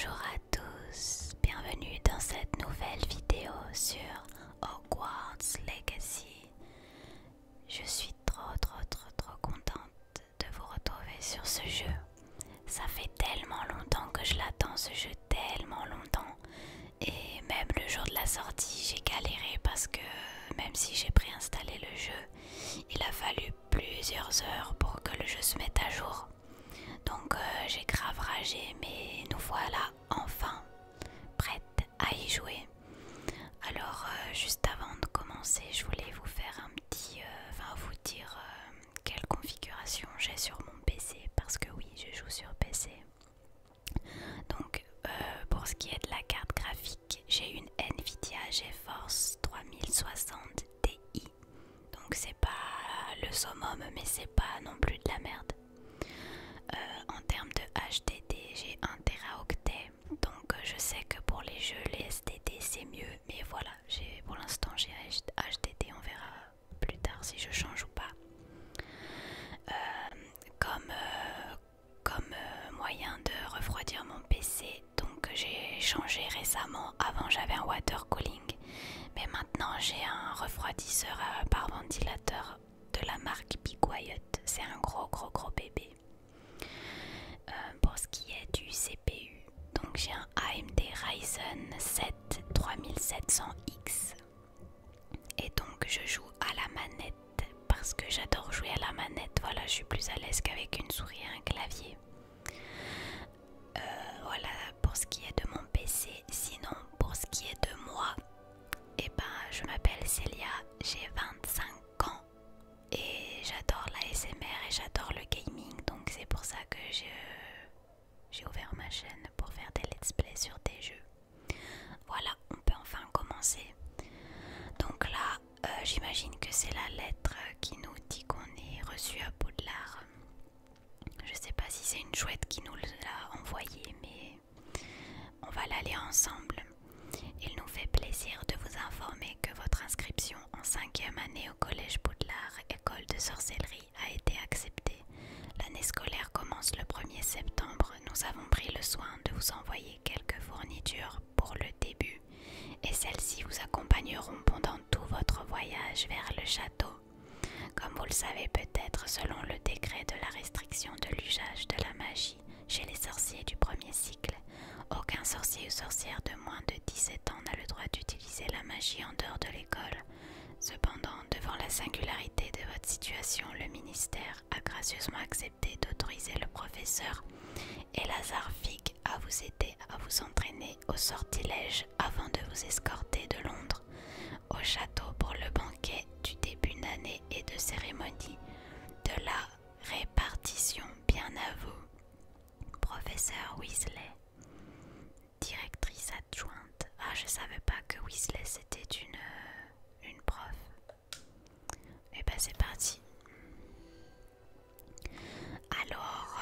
Bonjour à tous, bienvenue dans cette nouvelle vidéo sur Hogwarts Legacy. Je suis trop contente de vous retrouver sur ce jeu. Ça fait tellement longtemps que je l'attends, ce jeu, tellement longtemps. Et même le jour de la sortie, j'ai galéré parce que même si j'ai préinstallé le jeu, il a fallu plusieurs heures pour que le jeu se mette à jour. Donc j'ai grave ragé, mais nous voilà enfin prêtes à y jouer. Alors juste avant de commencer, je voulais vous faire un petit, vous dire quelle configuration j'ai sur mon PC, parce que oui, je joue sur PC. Donc pour ce qui est de la carte graphique, j'ai une Nvidia GeForce 3060 Ti. Donc c'est pas le summum, mais c'est pas non plus de la merde. En termes de HDD, j'ai 1 Teraoctet, donc je sais que pour les jeux, les SSD c'est mieux, mais voilà, pour l'instant j'ai HDD, on verra plus tard si je change ou pas. Comme moyen de refroidir mon PC, donc j'ai changé récemment. Avant j'avais un water cooling, mais maintenant j'ai un refroidisseur par ventilateur de la marque Be Quiet. C'est un gros bébé. Pour ce qui est du CPU, donc j'ai un AMD Ryzen 7 3700X et donc je joue à la manette parce que j'adore jouer à la manette. Voilà, je suis plus à l'aise qu'avec une souris et un clavier. Voilà pour ce qui est de mon PC. Sinon, pour ce qui est de moi, je m'appelle Célia, j'ai 25 ans et j'adore l'ASMR et j'adore le gaming, donc c'est pour ça que j'ai ouvert ma chaîne pour faire des let's play sur des jeux. Voilà, on peut enfin commencer. Donc là, j'imagine que c'est la lettre qui nous dit qu'on est reçu à Poudlard. Je sais pas si c'est une chouette qui nous l'a envoyé, mais on va l'aller ensemble. Il nous fait plaisir de vous informer que votre inscription en 5e année au collège Poudlard, école de sorcellerie, a été acceptée. L'année scolaire commence le 1er septembre. Nous avons pris le soin de vous envoyer quelques fournitures pour le début et celles-ci vous accompagneront pendant tout votre voyage vers le château. Comme vous le savez peut-être, selon le décret de la restriction de l'usage de la magie chez les sorciers du premier cycle, aucun sorcier ou sorcière de moins de 17 ans n'a le droit d'utiliser la magie en dehors de l'école. Cependant, devant la singularité de votre situation, le ministère a gracieusement accepté d'autoriser le professeur Elazar Fig à vous aider à vous entraîner au sortilège avant de vous escorter de Londres au château pour le banquet du début d'année et de cérémonie de la répartition. Bien à vous, professeur Weasley. Directrice adjointe. Ah, je savais pas que Weasley c'était une prof. Et ben c'est parti. Alors,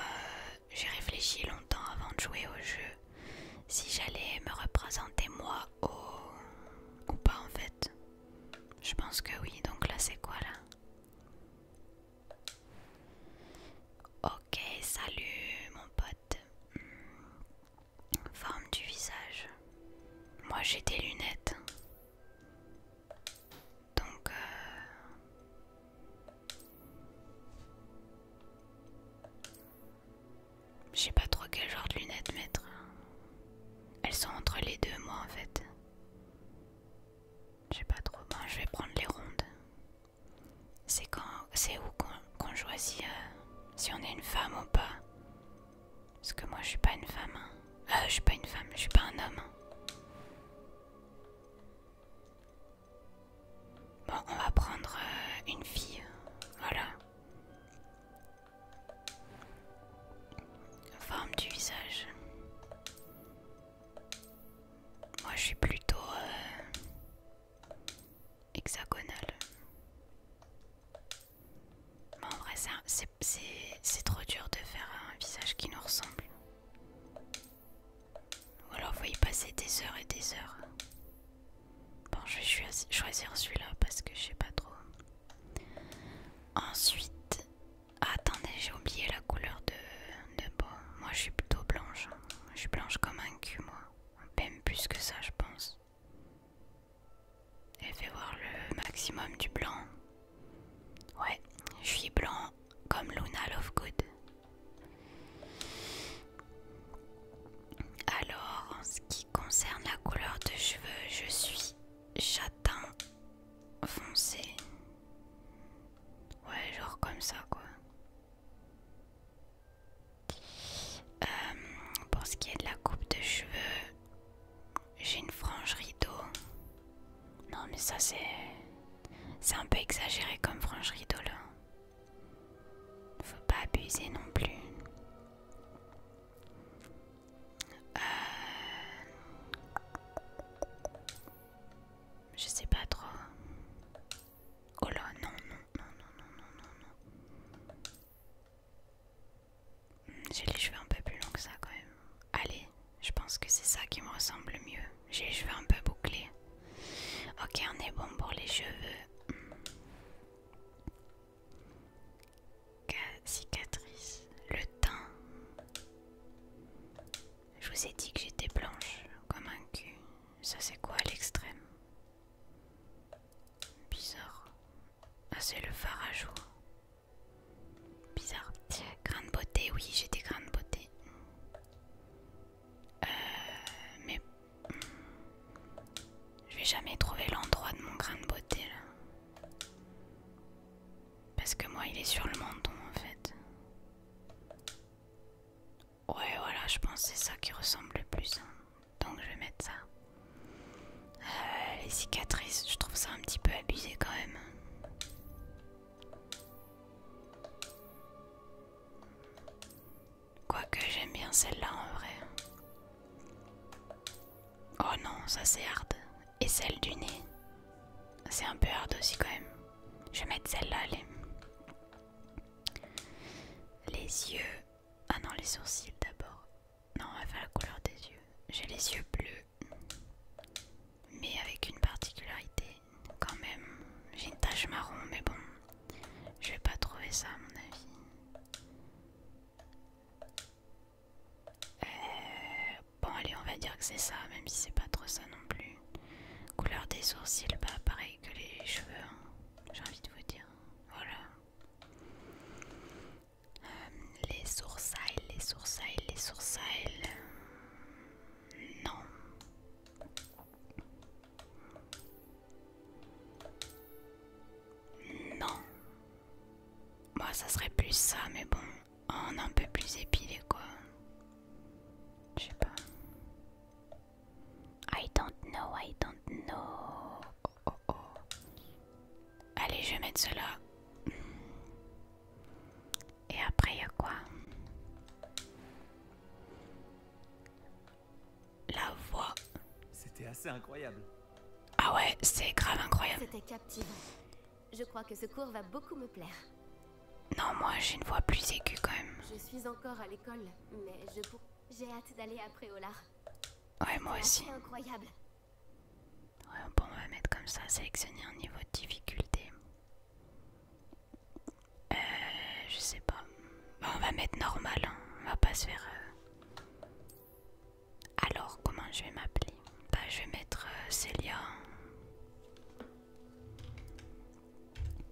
j'ai réfléchi longtemps avant de jouer au jeu si j'allais me représenter moi ou pas en fait. Je pense que oui, donc là c'est quoi là? Ok, salut mon pote. Forme du visage. Moi j'ai des lunettes. Donc je sais pas trop quel genre de lunettes mettre. Elles sont entre les deux moi en fait. Je sais pas trop. Bon, je vais prendre les rondes. C'est où qu'on choisit si on est une femme ou pas. Parce que moi je suis pas une femme. Je suis pas une femme, je suis pas un homme. Bon, on va prendre une fille. Voilà. Forme du visage. Moi je suis plutôt hexagonale. Mais en vrai c'est trop dur de faire un visage qui nous ressemble. Ou alors faut y passer des heures et des heures. Bon, je vais choisir celui-là parce que je sais pas trop. Ensuite, attendez, j'ai oublié la couleur de peau. Moi je suis plutôt blanche. Je suis blanche comme un cul, moi. Même plus que ça, je pense. Et fais voir le maximum du blanc. Ouais, je suis blanc comme Luna Lovegood. Alors, en ce qui concerne la couleur de cheveux, je suis châtain foncé. Ouais, genre comme ça, quoi. Pour ce qui est de la coupe de cheveux, j'ai une frange rideau. Non, mais ça, c'est un peu exagéré comme frange rideau, là. Faut pas abuser non plus. Je sais pas trop. Oh là, non, non, non, non, non, non, non, non. J'ai les cheveux un peu plus longs que ça quand même. Allez, je pense que c'est ça qui me ressemble le mieux. J'ai les cheveux un peu bouclés. Ok, on est bon pour les cheveux. Cicatrice. Le teint. Je vous ai dit que j'étais blanche comme un cul. Ça c'est quoi à l'extrême? Bizarre. Ah, c'est le fard à joues. Bizarre. Grain de beauté, oui, j'ai des grains de beauté. Mais je vais jamais trouver l'endroit de mon grain de beauté là. Parce que moi il est sur le menton en fait. Ouais, voilà, je pense que c'est ça qui ressemble le plus. Donc je vais mettre ça. Les cicatrices, je trouve ça un petit peu abusé quand même. Quoique j'aime bien celle-là en vrai. Oh non, ça c'est hard. Et celle du nez. C'est un peu hard aussi quand même. Je vais mettre celle-là, les yeux. Ah non, les sourcils d'abord. Non, on va faire la couleur des yeux. J'ai les yeux bleus. Mais avec une particularité quand même. J'ai une tache marron, mais bon. Je vais pas trouver ça à mon avis. Bon allez, on va dire que c'est ça, même si c'est pas trop ça non plus. Couleur des sourcils, bah pareil que les cheveux, hein, j'ai envie de vous dire. Voilà. Les sourcils, les sourcils, les sourcils. Non. Non. Moi ça serait plus ça, mais bon, en un peu plus épilé quoi. Je sais pas. I don't know, I don't know. Oh, oh, oh. Allez, je vais mettre cela. Et après, il y a quoi? La voix. C'était assez incroyable. Ah ouais, c'est grave incroyable. C'était captivant. Je crois que ce cours va beaucoup me plaire. Non, moi j'ai une voix plus aiguë quand même. Je suis encore à l'école, mais j'ai hâte d'aller après au lard. Ouais, moi aussi. C'est incroyable. Ouais, bon, on va mettre comme ça, sélectionner un niveau de difficulté. Je sais pas. Bon, on va mettre normal, hein. On va pas se faire... Alors, comment je vais m'appeler? Bah, je vais mettre Célia.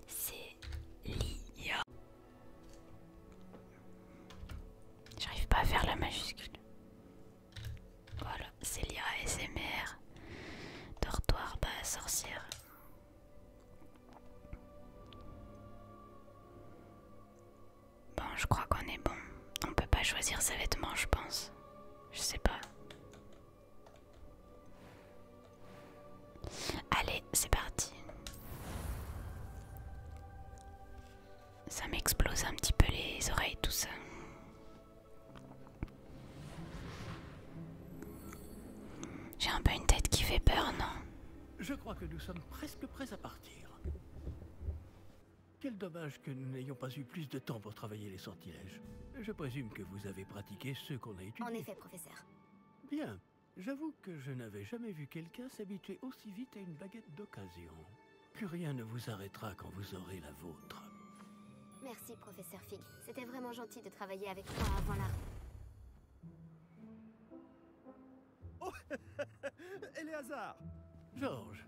Célia. J'arrive pas à faire la majuscule. Voilà, Célia ASMR. Dortoir, bah, sorcière. Bon, je crois qu'on est bon. On peut pas choisir ses vêtements, je pense. Je sais pas. Allez, c'est parti. Ça m'explose un petit peu les oreilles, tout ça. J'ai un peu une tête qui fait peur, non? Je crois que nous sommes presque prêts à partir. Quel dommage que nous n'ayons pas eu plus de temps pour travailler les sortilèges. Je présume que vous avez pratiqué ceux qu'on a étudiés. En effet, professeur. Bien. J'avoue que je n'avais jamais vu quelqu'un s'habituer aussi vite à une baguette d'occasion. Plus rien ne vous arrêtera quand vous aurez la vôtre. Merci, professeur Fig. C'était vraiment gentil de travailler avec moi avant l'art. Éléazar! Georges,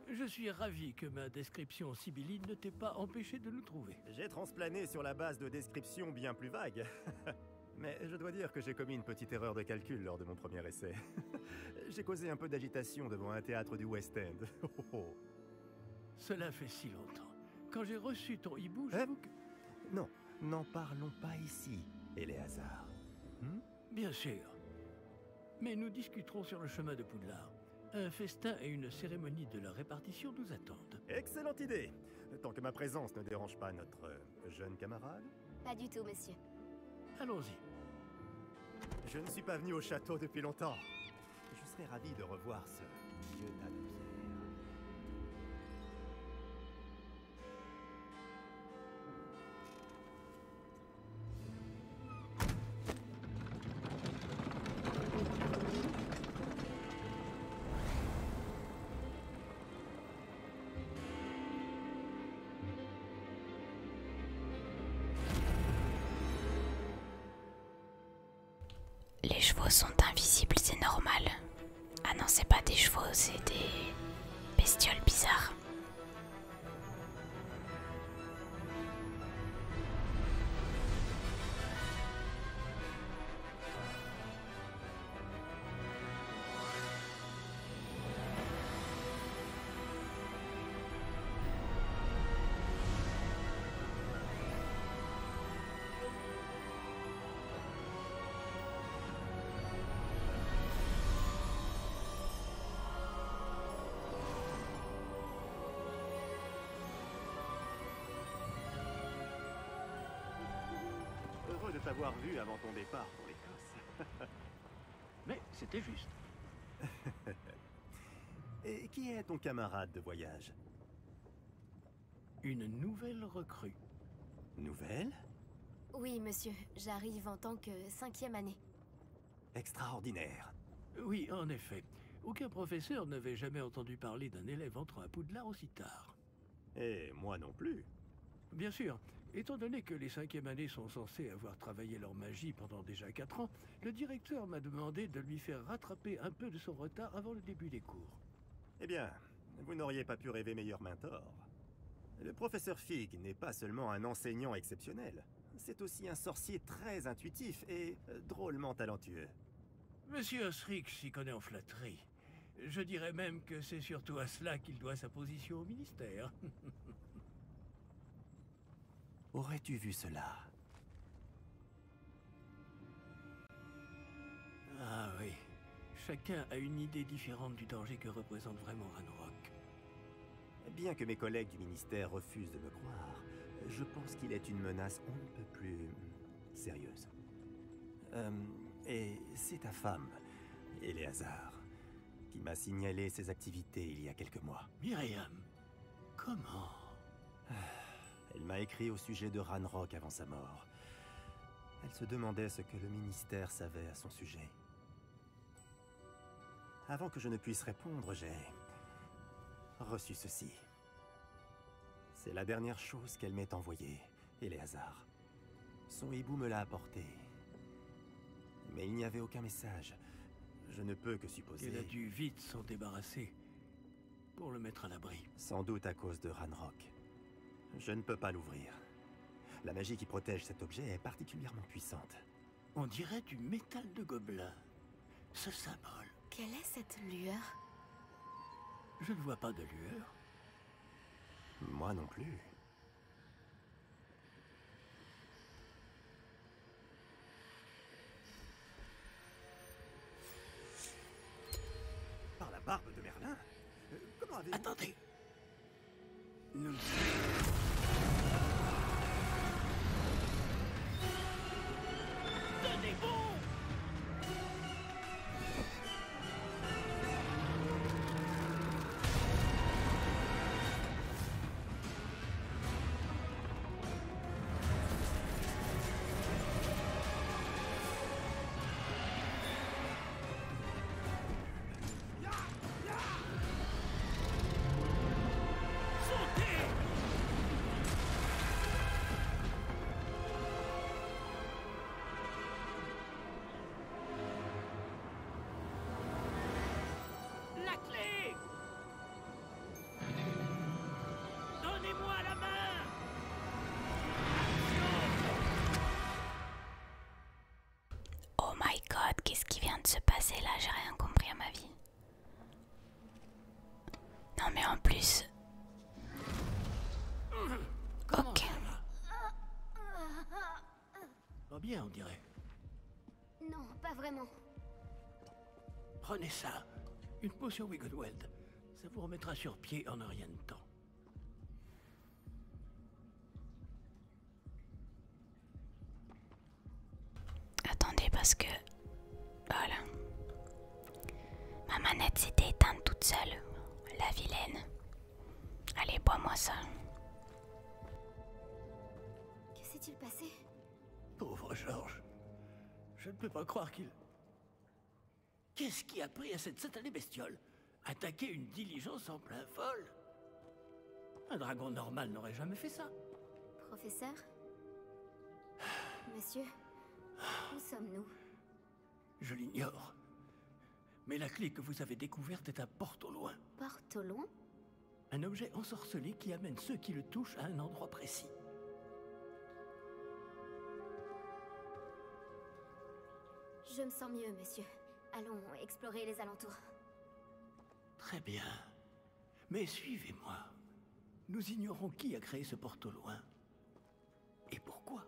je suis ravi que ma description sibylline ne t'ait pas empêché de nous trouver. J'ai transplané sur la base de descriptions bien plus vagues. Mais je dois dire que j'ai commis une petite erreur de calcul lors de mon premier essai. J'ai causé un peu d'agitation devant un théâtre du West End. Cela fait si longtemps. Quand j'ai reçu ton hibou, Hein? j'avoue que... Non, n'en parlons pas ici, Éléazar. Bien sûr. Mais nous discuterons sur le chemin de Poudlard. Un festin et une cérémonie de la répartition nous attendent. Excellente idée! Tant que ma présence ne dérange pas notre jeune camarade. Pas du tout, monsieur. Allons-y. Je ne suis pas venu au château depuis longtemps. Je serais ravi de revoir ce vieux tas de pierres. Les chevaux sont invisibles, c'est normal. Ah non, c'est pas des chevaux, c'est des bestioles bizarres. Heureux de t'avoir vu avant ton départ pour l'Écosse. Mais c'était juste. Et qui est ton camarade de voyage? Une nouvelle recrue. Nouvelle? Oui, monsieur. J'arrive en tant que 5e année. Extraordinaire. Oui, en effet. Aucun professeur n'avait jamais entendu parler d'un élève entrant à Poudlard aussi tard. Et moi non plus. Bien sûr, étant donné que les 5e années sont censées avoir travaillé leur magie pendant déjà 4 ans, le directeur m'a demandé de lui faire rattraper un peu de son retard avant le début des cours. Eh bien, vous n'auriez pas pu rêver meilleur mentor. Le professeur Fig n'est pas seulement un enseignant exceptionnel, c'est aussi un sorcier très intuitif et drôlement talentueux. Monsieur Osric s'y connaît en flatterie. Je dirais même que c'est surtout à cela qu'il doit sa position au ministère. Aurais-tu vu cela? Ah oui, chacun a une idée différente du danger que représente vraiment Ranrock. Bien que mes collègues du ministère refusent de me croire, je pense qu'il est une menace on ne peut plus sérieuse. Et c'est ta femme, Éléazar, qui m'a signalé ses activités il y a quelques mois. Myriam, comment? Elle m'a écrit au sujet de Ranrock avant sa mort. Elle se demandait ce que le ministère savait à son sujet. Avant que je ne puisse répondre, j'ai reçu ceci. C'est la dernière chose qu'elle m'ait envoyée, Éléazar. Son hibou me l'a apporté. Mais il n'y avait aucun message. Je ne peux que supposer... Elle a dû vite s'en débarrasser pour le mettre à l'abri. Sans doute à cause de Ranrock. Je ne peux pas l'ouvrir. La magie qui protège cet objet est particulièrement puissante. On dirait du métal de gobelin. Ce symbole. Quelle est cette lueur? Je ne vois pas de lueur. Moi non plus. Par la barbe de Merlin? Comment avez-vous... Attendez. Nous... Tenez bon! what, qu'est-ce qui vient de se passer là? J'ai rien compris à ma vie. Non mais en plus... Comment Ok. ça va bien, on dirait. Non, pas vraiment. Prenez ça. Une potion Wiggleweld. Ça vous remettra sur pied en un rien de temps. Attendez parce que... Voilà. Ma manette s'était éteinte toute seule. La vilaine. Allez, bois-moi ça. Que s'est-il passé? Pauvre Georges. Je ne peux pas croire qu'il... Qu'est-ce qui a pris à cette satanée bestiole? Attaquer une diligence en plein vol? Un dragon normal n'aurait jamais fait ça. Professeur? Monsieur? Où sommes-nous? Je l'ignore. Mais la clé que vous avez découverte est un porte au loin. Porte au loin? Un objet ensorcelé qui amène ceux qui le touchent à un endroit précis. Je me sens mieux, monsieur. Allons explorer les alentours. Très bien. Mais suivez-moi. Nous ignorons qui a créé ce porte au loin. Et pourquoi?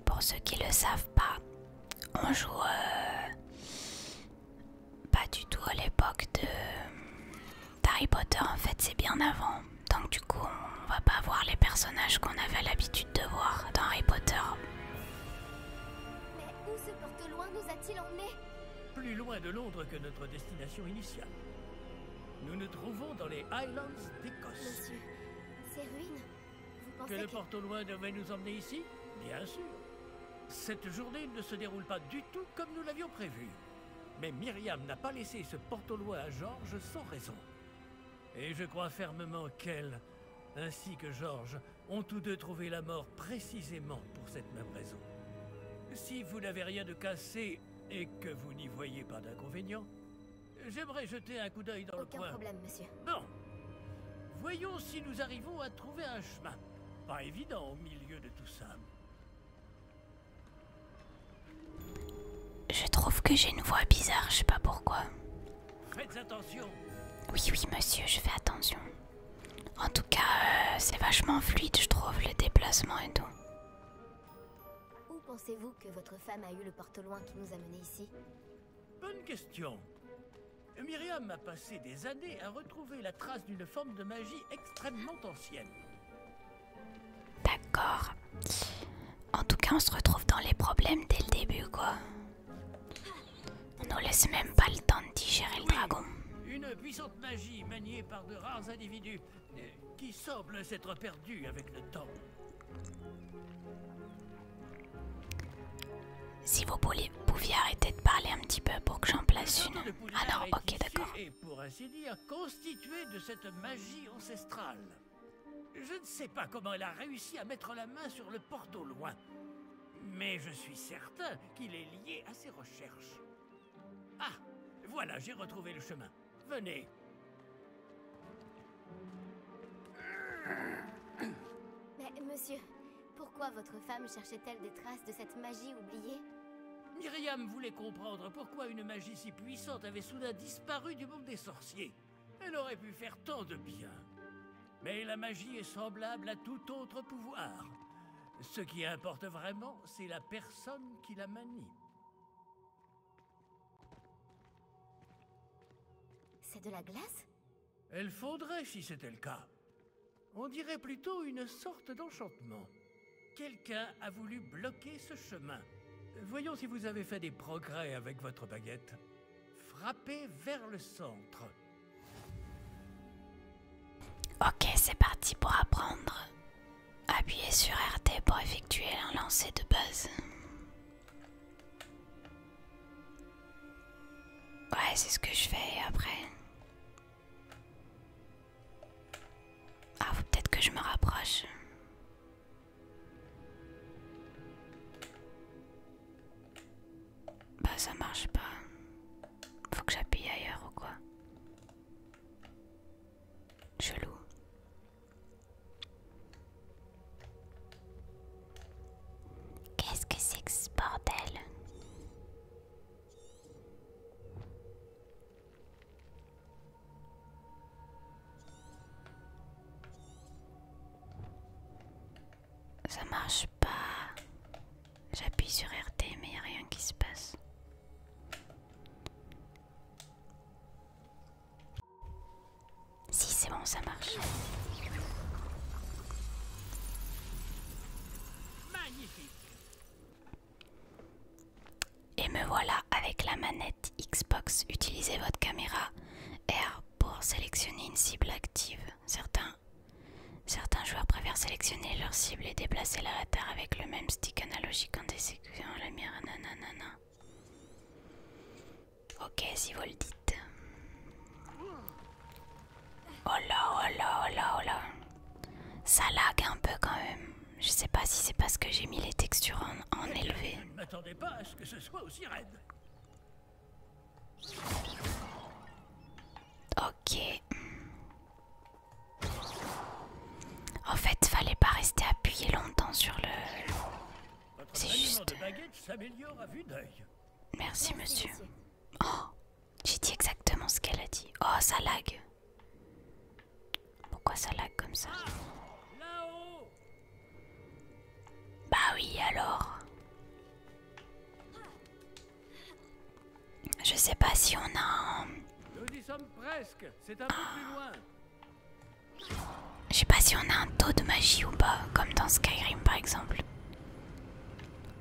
Pour ceux qui le savent pas, on joue pas du tout à l'époque d'Harry Potter, en fait c'est bien avant. Donc du coup on va pas voir les personnages qu'on avait l'habitude de voir dans Harry Potter. Mais où ce porte au loin nous a-t-il emmenés? Plus loin de Londres que notre destination initiale. Nous nous trouvons dans les Highlands d'Écosse. Monsieur, ces ruines, vous pensez Que le porte au loin devait nous emmener ici? Bien sûr. Cette journée ne se déroule pas du tout comme nous l'avions prévu. Mais Myriam n'a pas laissé ce porte au loin à Georges sans raison. Et je crois fermement qu'elle, ainsi que Georges, ont tous deux trouvé la mort précisément pour cette même raison. Si vous n'avez rien de cassé et que vous n'y voyez pas d'inconvénient, j'aimerais jeter un coup d'œil dans le Aucun coin. problème, monsieur. Bon. Voyons si nous arrivons à trouver un chemin. Pas évident au milieu de tout ça. Je trouve que j'ai une voix bizarre, je sais pas pourquoi. Faites attention. Oui, oui, monsieur, je fais attention. En tout cas, c'est vachement fluide, je trouve, le déplacement et tout. Où pensez-vous que votre femme a eu le porte au loin qui nous a menés ici? Bonne question. Myriam a passé des années à retrouver la trace d'une forme de magie extrêmement ancienne. D'accord. En tout cas, on se retrouve dans les problèmes dès le début, quoi. On nous laisse même pas le temps de digérer le dragon. Une puissante magie maniée par de rares individus qui semblent s'être perdus avec le temps. Si vous pouviez arrêter de parler un petit peu pour que j'en place une. Le poudlard Ah non, est ok, issu d'accord. Et pour ainsi dire, constitué de cette magie ancestrale. Je ne sais pas comment elle a réussi à mettre la main sur le porte au loin. Mais je suis certain qu'il est lié à ses recherches. Ah, voilà, j'ai retrouvé le chemin. Venez. Mais monsieur, pourquoi votre femme cherchait-elle des traces de cette magie oubliée? Myriam voulait comprendre pourquoi une magie si puissante avait soudain disparu du monde des sorciers. Elle aurait pu faire tant de bien. Mais la magie est semblable à tout autre pouvoir. Ce qui importe vraiment, c'est la personne qui la manie. C'est de la glace? Elle fondrait si c'était le cas. On dirait plutôt une sorte d'enchantement. Quelqu'un a voulu bloquer ce chemin. Voyons si vous avez fait des progrès avec votre baguette. Frappez vers le centre. Ok, c'est parti pour apprendre. Appuyez sur RT pour effectuer un lancer de base. Ouais, c'est ce que je fais après. Ah, faut peut-être que je me rapproche. Bah, ça marche pas. Faut que j'appuie ailleurs ou quoi? Chelou. marche pas. J'appuie sur RT mais y a rien qui se passe. Si c'est bon, ça marche. Magnifique. Et me voilà avec la manette Xbox. Utilisez votre caméra R pour sélectionner une cible active. Certains joueurs préfèrent sélectionner leur cible et déplacer-la à la terre avec le même stick analogique en exécutant la mire. Nanana. Ok, si vous le dites. Oh là. Ça lag un peu quand même. Je sais pas si c'est parce que j'ai mis les textures en élevé. Je ne m'attendais pas à ce que ce soit aussi raide. Ok. En fait, fallait pas rester appuyé longtemps sur le... Votre C'est maniement juste... de baguette s'améliore à vue d'œil. Merci, monsieur. Oh, j'ai dit exactement ce qu'elle a dit. Oh, ça lag. Pourquoi ça lag comme ça? Là-haut. Bah oui, alors. Je sais pas si on a un... Nous y sommes presque. C'est un peu plus loin. Je sais pas si on a un taux de magie ou pas, comme dans Skyrim par exemple.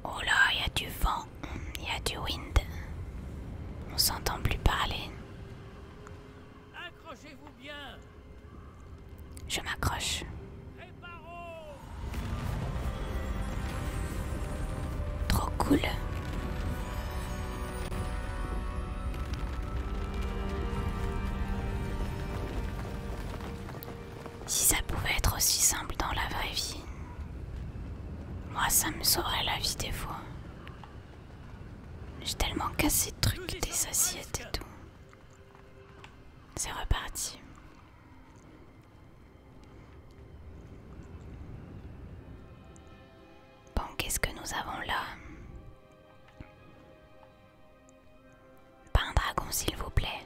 Oh là, il y a du vent, il y a du wind. On s'entend plus parler. Accrochez-vous bien. Je m'accroche. Réparons. Trop cool. Si ça pouvait être aussi simple dans la vraie vie, moi ça me sauverait la vie des fois. J'ai tellement cassé de trucs, des assiettes et tout. C'est reparti. Bon, qu'est-ce que nous avons là? Pas un dragon s'il vous plaît.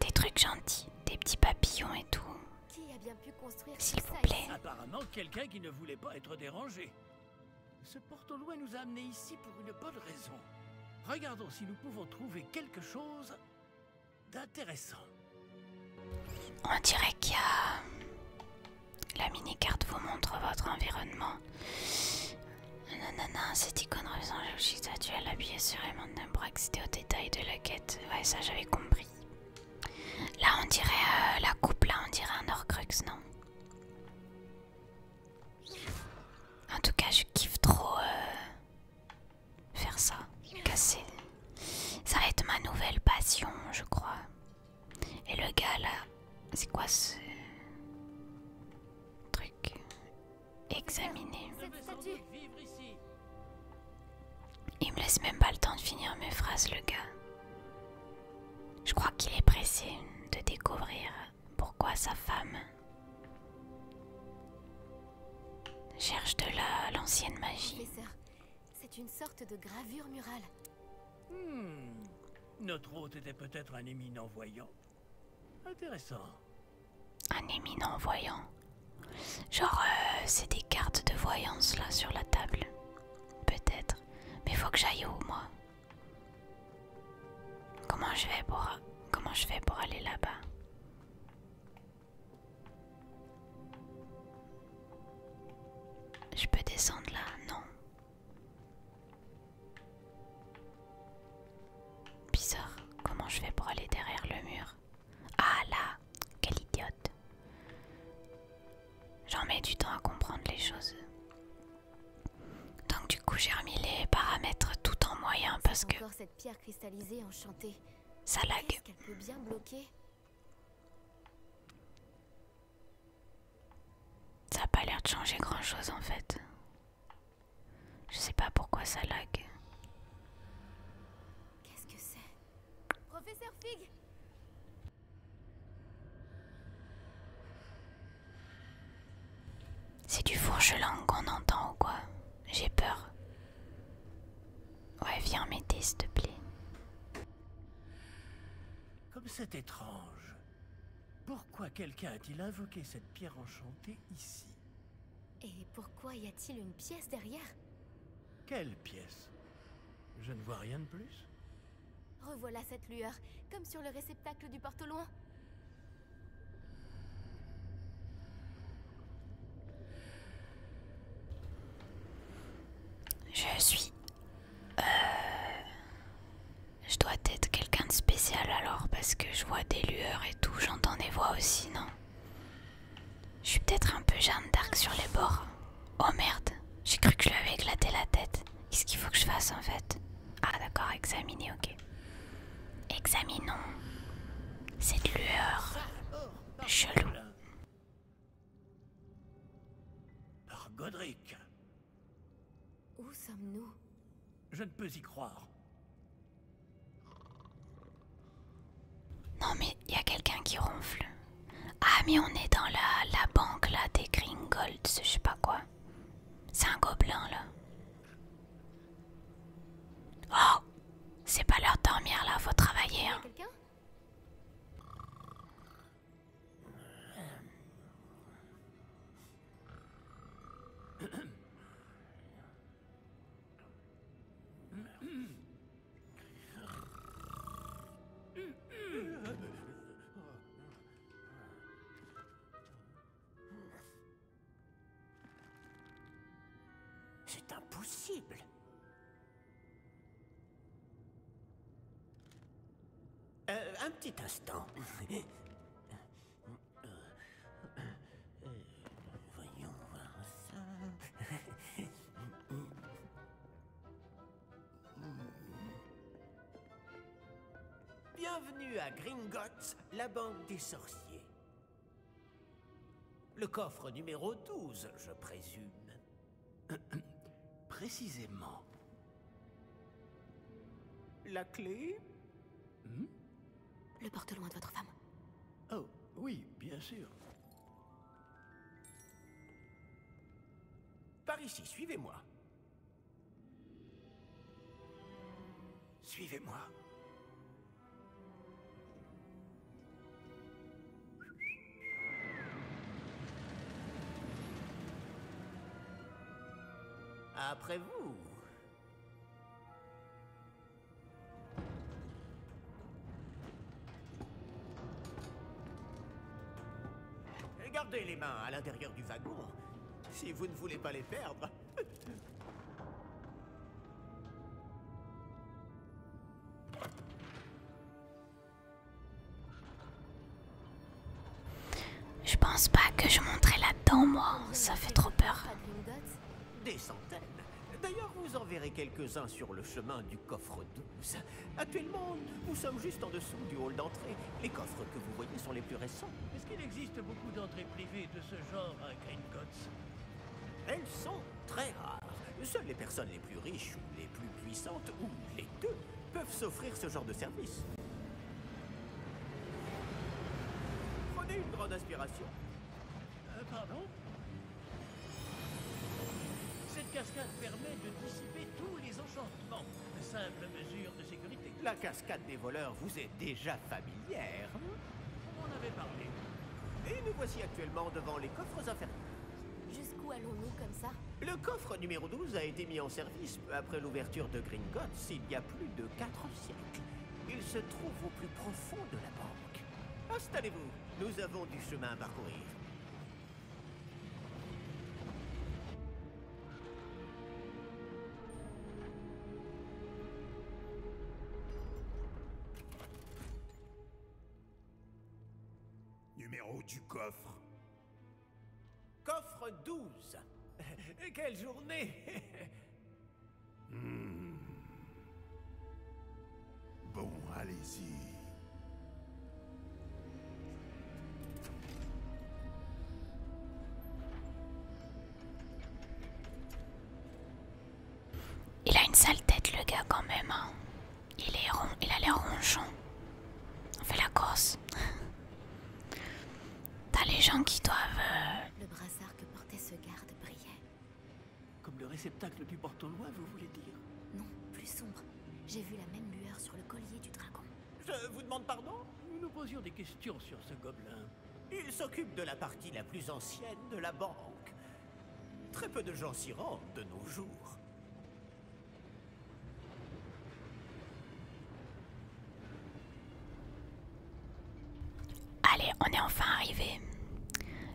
Des trucs gentils, des petits papillons et tout. Qui a bien pu construire S'il tout vous ça plaît. ici? Apparemment, quelqu'un qui ne voulait pas être dérangé. Ce porte-loin nous a amenés ici pour une bonne raison. Regardons si nous pouvons trouver quelque chose d'intéressant. On dirait qu'il y a... La mini-carte vous montre votre environnement. Nanana, cette icône représentant la logique actuelle appuyée sur les mains pour accéder aux détails de la quête. Ouais, ça j'avais compris. Là on dirait la coupe, là on dirait un Horcrux, non? En tout cas, je kiffe trop faire ça, casser. Ça va être ma nouvelle passion, je crois. Et le gars là, c'est quoi ce truc? Examiner. Cette statue. Vivre ici. Il me laisse même pas le temps de finir mes phrases, le gars. Je crois qu'il est pressé de découvrir pourquoi sa femme cherche de l'ancienne magie. Professeur, c'est une sorte de gravure murale. Notre hôte était peut-être un éminent voyant. Intéressant. Un éminent voyant. Genre, c'est des cartes de voyance là sur la table. Peut-être. Mais faut que j'aille où, moi? Comment je fais pour aller là-bas? Je peux descendre là? Non. Bizarre. Comment je fais pour aller derrière le mur? Ah là! Quelle idiote! J'en mets du temps à comprendre les choses. Donc du coup j'ai remis les paramètres tout en moyen parce que Encore cette pierre cristallisée enchantée. ça lag. Est-ce qu'elle peut bien bloquer? Ça a pas l'air de changer grand chose en fait. Je sais pas pourquoi ça lag. Qu'est-ce que c'est? Professeur Fig! C'est du fourche-langue qu'on entend ou quoi? J'ai peur. Ouais, viens m'aider s'il te plaît. Comme c'est étrange. Pourquoi quelqu'un a-t-il invoqué cette pierre enchantée ici? Et pourquoi y a-t-il une pièce derrière? Quelle pièce? Je ne vois rien de plus. Revoilà cette lueur, comme sur le réceptacle du porte au loin. Je suis... Je dois être quelqu'un de spécial alors, parce que je vois des lueurs et tout, j'entends des voix aussi, non? Je suis peut-être un peu Jeanne d'Arc sur les bords. Oh merde, j'ai cru que je lui avais éclaté la tête. Qu'est-ce qu'il faut que je fasse en fait? Ah d'accord, examiner, ok. Examinons cette lueur chelou. Par Godric, Où sommes-nous? je ne peux y croire. Non mais il y a quelqu'un qui ronfle. Ah mais on est dans la banque là des Gringotts, je sais pas quoi. C'est un gobelin là. Oh, c'est pas l'heure de dormir là, faut travailler hein. Quelqu'un? C'est impossible. Un petit instant. Voyons voir ça. Bienvenue à Gringotts, la banque des sorciers. Le coffre numéro 12, je présume. Précisément. La clé? Le porte au loin de votre femme. Oh, oui, bien sûr. Par ici, suivez-moi. Suivez-moi. Après vous. Gardez les mains à l'intérieur du wagon, si vous ne voulez pas les perdre. Je pense pas que je monterai là-dedans moi, ça fait trop peur. Pas de Gringotts? Des centaines. D'ailleurs, vous en verrez quelques-uns sur le chemin du coffre 12. Actuellement, nous sommes juste en dessous du hall d'entrée. Les coffres que vous voyez sont les plus récents. Est-ce qu'il existe beaucoup d'entrées privées de ce genre à Gringotts? Elles sont très rares. Seules les personnes les plus riches ou les plus puissantes, ou les deux, peuvent s'offrir ce genre de service. Prenez une grande inspiration. Pardon? Cette cascade permet de dissiper tous les enchantements. Simple mesure de sécurité. La cascade des voleurs vous est déjà familière. On en avait parlé. Et nous voici actuellement devant les coffres inférieurs. Jusqu'où allons-nous comme ça? Le coffre numéro 12 a été mis en service peu après l'ouverture de Gringotts il y a plus de 4 siècles. Il se trouve au plus profond de la banque. Installez-vous, nous avons du chemin à parcourir. Numéro du coffre. Coffre 12. Quelle journée. Bon, allez-y. Il a une sale tête le gars quand même hein. Il est rond, il a l'air ronchon. On fait la course. T'as les gens qui doivent... Le brassard que portait ce garde brillait. Comme le réceptacle du porte au loin, vous voulez dire? Non, plus sombre. J'ai vu la même lueur sur le collier du dragon. Je vous demande pardon? Nous nous posions des questions sur ce gobelin. Il s'occupe de la partie la plus ancienne de la banque. Très peu de gens s'y rendent de nos jours. Allez, on est enfin arrivé.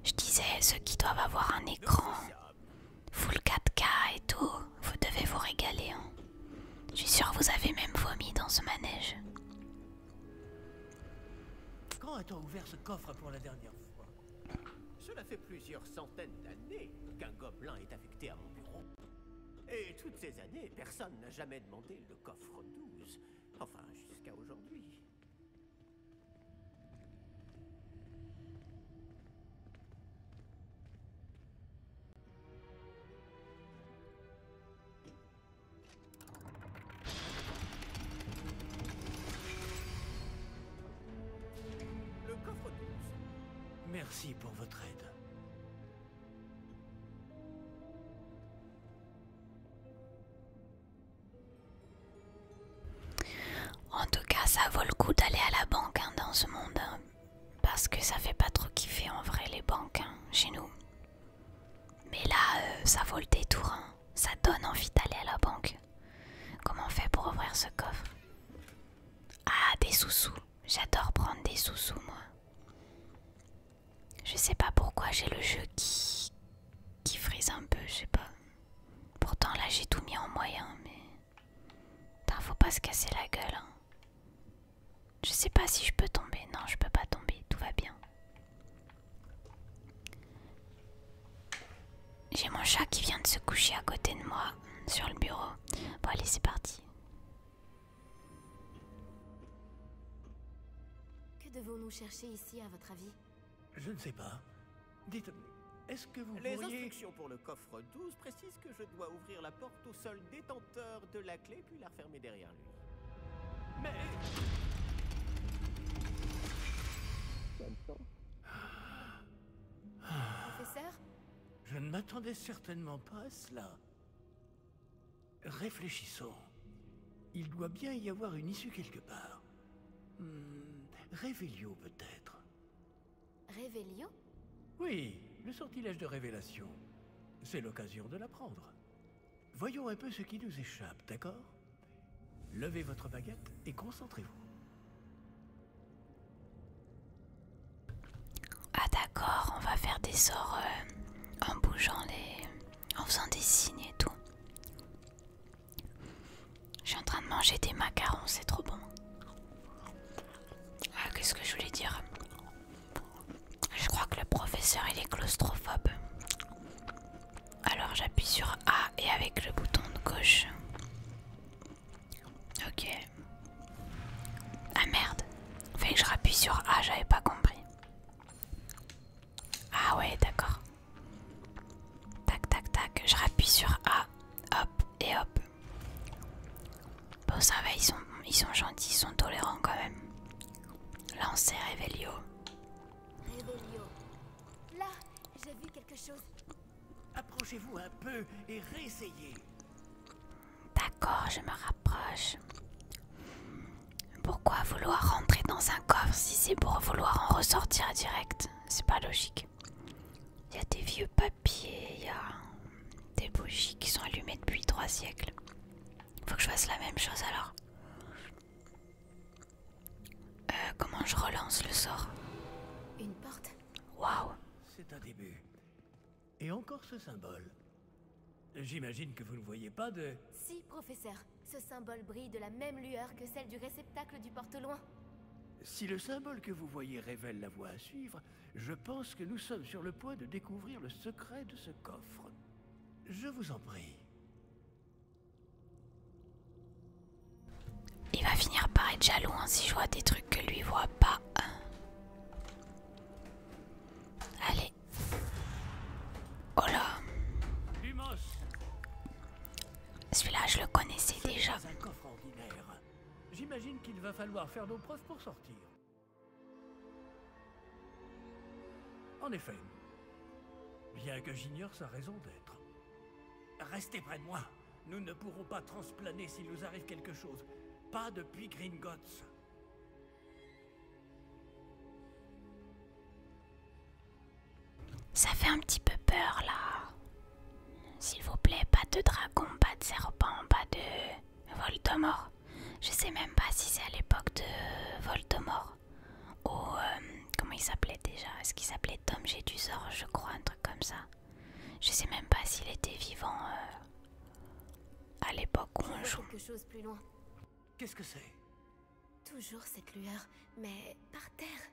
Je disais, ceux qui doivent avoir un écran full 4K et tout, vous devez vous régaler. Hein. Je suis sûre que vous avez même vomi dans ce manège. Quand a-t-on ouvert ce coffre pour la dernière fois? Cela fait plusieurs centaines d'années qu'un gobelin est affecté à mon bureau. Et toutes ces années, personne n'a jamais demandé le coffre 12. Enfin, jusqu'à aujourd'hui. Le coffre 12. Merci pour votre aide. En tout cas, ça vaut le coup d'aller à la banque hein, dans ce monde. Hein, parce que ça fait pas trop kiffer en vrai les banques hein, chez nous. Mais là, ça vaut le détour. Hein. Ça donne envie d'aller à la banque. Comment on fait pour ouvrir ce coffre? Ah, des sous-sous. J'adore prendre des sous-sous, moi. Je sais pas pourquoi j'ai le jeu qui frise un peu, je sais pas. Pourtant, là, j'ai tout mis en moyen, mais... Putain, faut pas se casser la gueule, hein. Je sais pas si je peux tomber. Non, je peux pas tomber. Tout va bien. J'ai mon chat qui vient de se coucher à côté de moi, sur le bureau. Bon, allez, c'est parti. Que devons-nous chercher ici, à votre avis? Je ne sais pas. Dites, est-ce que vous Les pourriez... instructions pour le coffre 12 précisent que je dois ouvrir la porte au seul détenteur de la clé puis la refermer derrière lui. Mais... Professeur? Je ne m'attendais certainement pas à cela. Réfléchissons. Il doit bien y avoir une issue quelque part. Révélio peut-être. Révélio? Oui, le sortilège de révélation. C'est l'occasion de l'apprendre. Voyons un peu ce qui nous échappe, d'accord? Levez votre baguette et concentrez-vous. Ah d'accord, on va faire des sorts en bougeant les... en faisant des signes et tout. Je suis en train de manger des macarons, c'est trop bon. Ah, qu'est-ce que je voulais dire? Je crois que le professeur il est claustrophobe. Alors j'appuie sur A et avec le bouton de gauche. Ok. Ah merde. Fait que je rappuie sur A, j'avais pas compris. Ah ouais, d'accord. Tac, tac, tac. Je rappuie sur A. Hop et hop. Bon, ça va, ils sont gentils, ils sont tolérants quand même. Lancer Révélio. Révélio. Là, j'ai vu quelque chose. Approchez-vous un peu et réessayez. D'accord, je me rapproche. Pourquoi vouloir rentrer dans un coffre si c'est pour vouloir en ressortir direct? C'est pas logique. Il y a des vieux papiers, il y a des bougies qui sont allumées depuis 3 siècles. Faut que je fasse la même chose alors. Comment je relance le sort? Une porte? Waouh! C'est un début. Et encore ce symbole. J'imagine que vous ne voyez pas de... Si, professeur. Ce symbole brille de la même lueur que celle du réceptacle du porte-loin. Si le symbole que vous voyez révèle la voie à suivre, je pense que nous sommes sur le point de découvrir le secret de ce coffre. Je vous en prie. Il va finir par être jaloux hein, si je vois des trucs que lui voit pas. Allez. Oh là. Lumos, Celui-là, je le connaissais ce n'est déjà. pas un coffre ordinaire. J'imagine qu'il va falloir faire nos preuves pour sortir. En effet, bien que j'ignore sa raison d'être. Restez près de moi. Nous ne pourrons pas transplaner s'il nous arrive quelque chose. Pas depuis Gringotts. Ça fait un petit peu peur là. s'il vous plaît, pas de dragon, pas de serpent, pas de Voldemort. Je sais même pas si c'est à l'époque de Voldemort. Ou comment il s'appelait déjà? Est-ce qu'il s'appelait Tom Jedusor, je crois, un truc comme ça. Je sais même pas s'il était vivant à l'époque où on joue. Quelque chose plus loin. Qu'est-ce que c'est? Toujours cette lueur, mais par terre.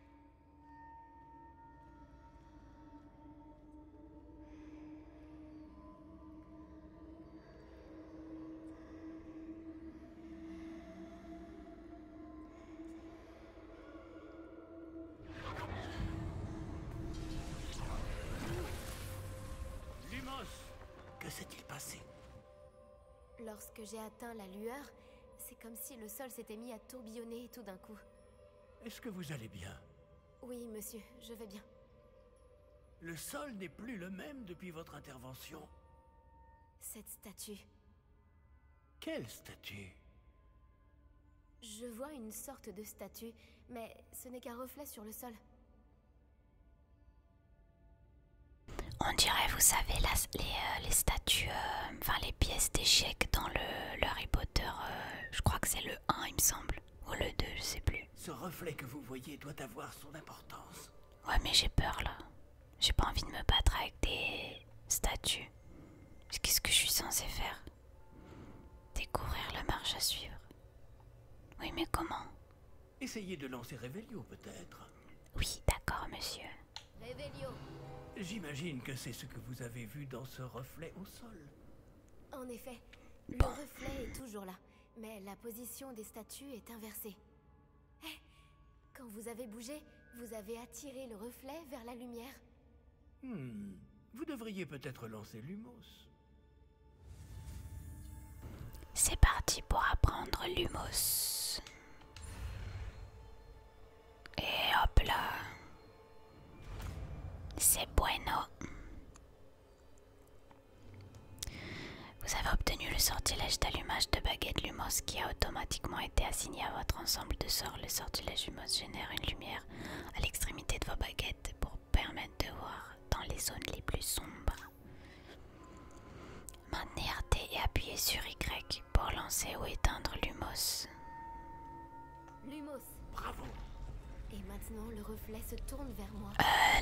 Lumos! Que s'est-il passé? Lorsque j'ai atteint la lueur, c'est comme si le sol s'était mis à tourbillonner tout d'un coup. Est-ce que vous allez bien? Oui, monsieur, je vais bien. Le sol n'est plus le même depuis votre intervention. Cette statue. Quelle statue? Je vois une sorte de statue, mais ce n'est qu'un reflet sur le sol. On dirait, vous savez, les statues, enfin les pièces d'échecs dans le Harry Potter, je crois que c'est le 1 il me semble, ou le 2, je sais plus. Ce reflet que vous voyez doit avoir son importance. Ouais, mais j'ai peur là. J'ai pas envie de me battre avec des statues. Qu'est-ce que je suis censée faire? Découvrir la marche à suivre. Oui, mais comment? Essayez de lancer Revelio peut-être. Oui, d'accord, monsieur. Revelio. J'imagine que c'est ce que vous avez vu dans ce reflet au sol. En effet, le Bon. reflet est toujours là, mais la position des statues est inversée. Hé, quand vous avez bougé, vous avez attiré le reflet vers la lumière. Vous devriez peut-être lancer Lumos. C'est parti pour apprendre Lumos. Et hop là. C'est bueno. Vous avez obtenu le sortilège d'allumage de baguette Lumos qui a automatiquement été assigné à votre ensemble de sorts. Le sortilège Lumos génère une lumière à l'extrémité de vos baguettes pour permettre de voir dans les zones les plus sombres. Maintenez RT et appuyez sur Y pour lancer ou éteindre Lumos. Lumos. Bravo! Et maintenant, le reflet se tourne vers moi.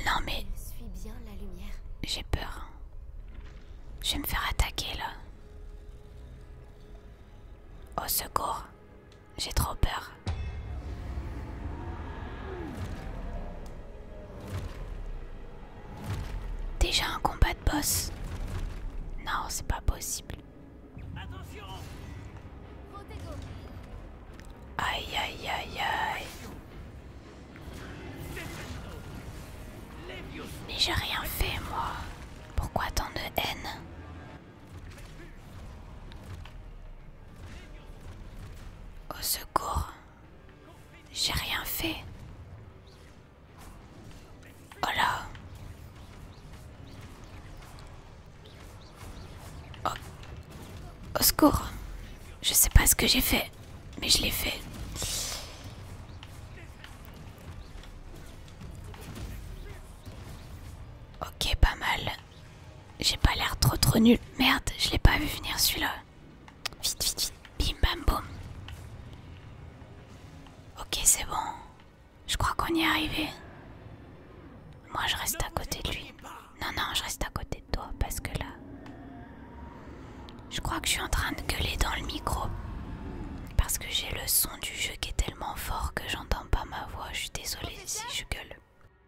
Non mais Je suis bien la lumière. j'ai peur. Je vais me faire attaquer là. Au secours. J'ai trop peur. Déjà un combat de boss? Non, c'est pas possible. Attention! Protego. Aïe aïe aïe aïe. Mais j'ai rien fait moi. Pourquoi tant de haine? Au secours. J'ai rien fait. Oh là. Au secours. Je sais pas ce que j'ai fait, mais je l'ai fait. Ok, pas mal. J'ai pas l'air trop nul. Merde, je l'ai pas vu venir celui-là. Vite, vite, vite. Bim, bam, boum. Ok, c'est bon. Je crois qu'on y est arrivé. Moi, je reste à côté de lui. Non, non, je reste à côté de toi parce que là... Je crois que je suis en train de gueuler dans le micro. Parce que j'ai le son du jeu qui est tellement fort que j'entends pas ma voix. Je suis désolée si je gueule.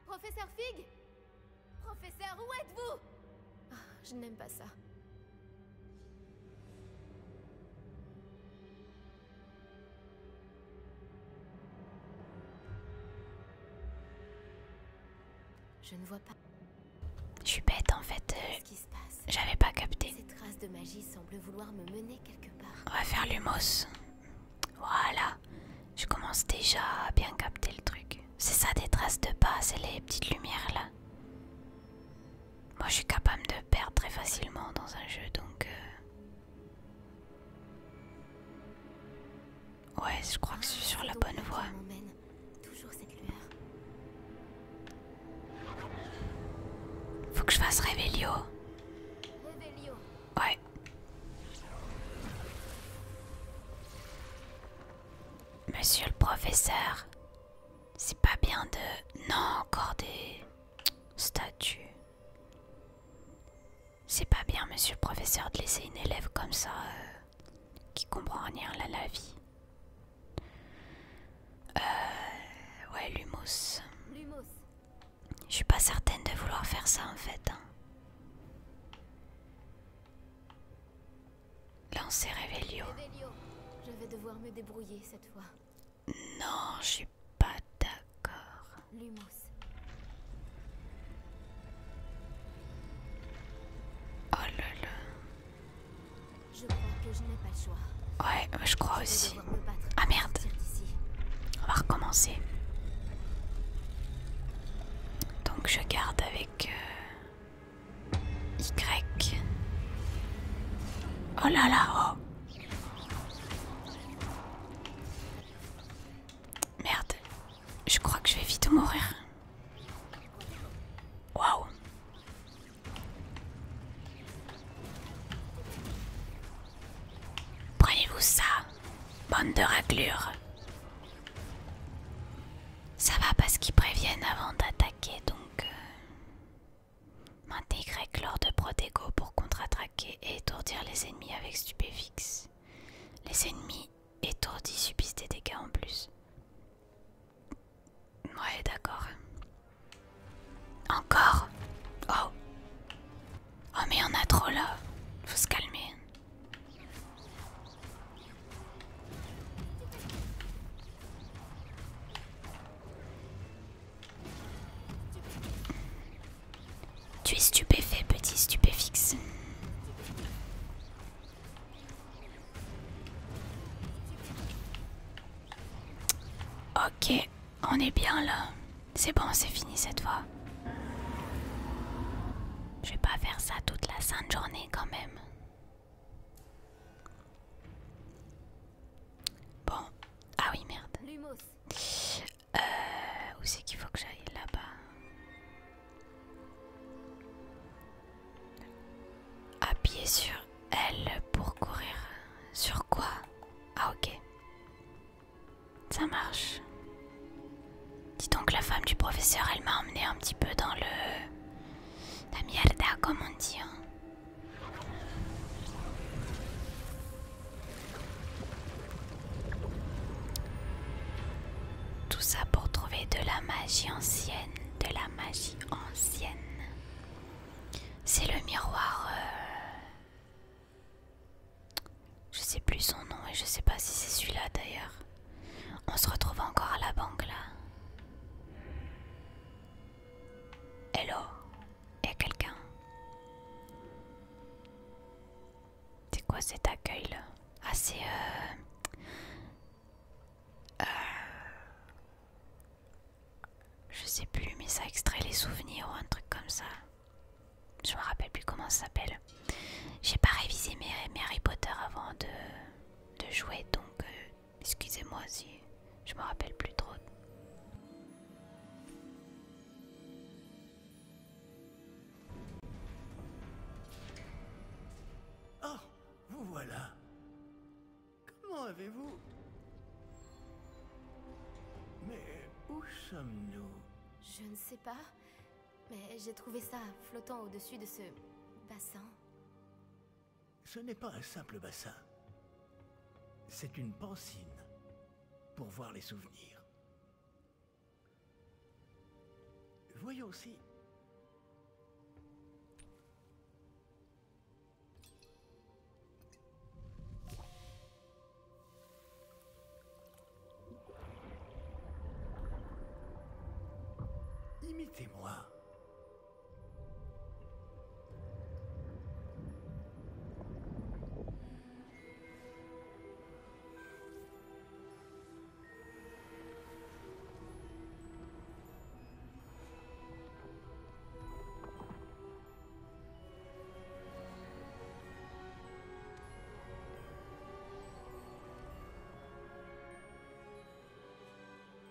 Professeur Fig. Professeur, où êtes-vous? Ah, je n'aime pas ça. Je ne vois pas Je suis bête en fait. ce qui se passe. J'avais pas capté. Ces traces de magie semblent vouloir me mener quelque part. On va faire Lumos. Voilà. Je commence déjà à bien capter le truc. C'est ça des traces de pas, c'est les petites lumières là. Moi je suis capable de perdre très facilement dans un jeu donc... Ouais, je crois que je suis sur la bonne voie. Toujours cette lueur. Faut que je fasse Revelio. Revelio. Monsieur le professeur, c'est pas bien de... Non, encore des statues. C'est pas bien, monsieur le professeur, de laisser une élève comme ça, qui comprend rien à la vie. Ouais, Lumos. Lumos. Je suis pas certaine de vouloir faire ça en fait. Hein. Lancer Revelio. Revelio. Je vais devoir me débrouiller cette fois. Non, je suis pas d'accord. Lumos. Oh là là. Je crois que je n'ai pas le choix. Ouais, je crois Je vais aussi. devoir me battre Ah pour merde. sortir d'ici. On va recommencer. Donc je garde avec Y. Oh là là, oh. Merde. Je crois que je vais vite mourir. Waouh. Prenez-vous ça, bande de raclures. Ça va parce qu'ils préviennent avant d'attaquer, donc maintenez Y lors de Protego pour contre-attaquer et étourdir les ennemis avec Stupéfixe. Les ennemis étourdis subissent des dégâts en plus. Ouais, d'accord. Encore? Oh. Oh mais on a trop là. Faut se calmer. Tu es stupéfait, petit stupéfixe. Ok, on est bien là. C'est bon, c'est fini cette fois. Je vais pas faire ça toute la sainte journée quand même. Bon. Ah oui, merde. Lumos. Où c'est qu'il faut que j'aille là-bas? Appuyer sur L pour courir. Sur quoi? Ah ok. Ça marche. Dis donc la femme du professeur, elle m'a emmené un petit peu dans la mierda comme on dit. Hein. Tout ça pour trouver de la magie ancienne. De la magie ancienne. C'est le miroir... Je sais plus son nom et je sais pas si c'est celui-là d'ailleurs. On se retrouve encore à la banque là. Hello, y'a quelqu'un? C'est quoi cet accueil là? Ah c'est je sais plus mais ça extrait les souvenirs ou un truc comme ça. Je me rappelle plus comment ça s'appelle. J'ai pas révisé mes Harry Potter avant de jouer donc excusez-moi si je me rappelle plus trop. Oh, vous voilà. Comment avez-vous... Mais où sommes-nous? Je ne sais pas, mais j'ai trouvé ça flottant au-dessus de ce bassin. Ce n'est pas un simple bassin. C'est une pancine pour voir les souvenirs. Voyons si... Imitez-moi.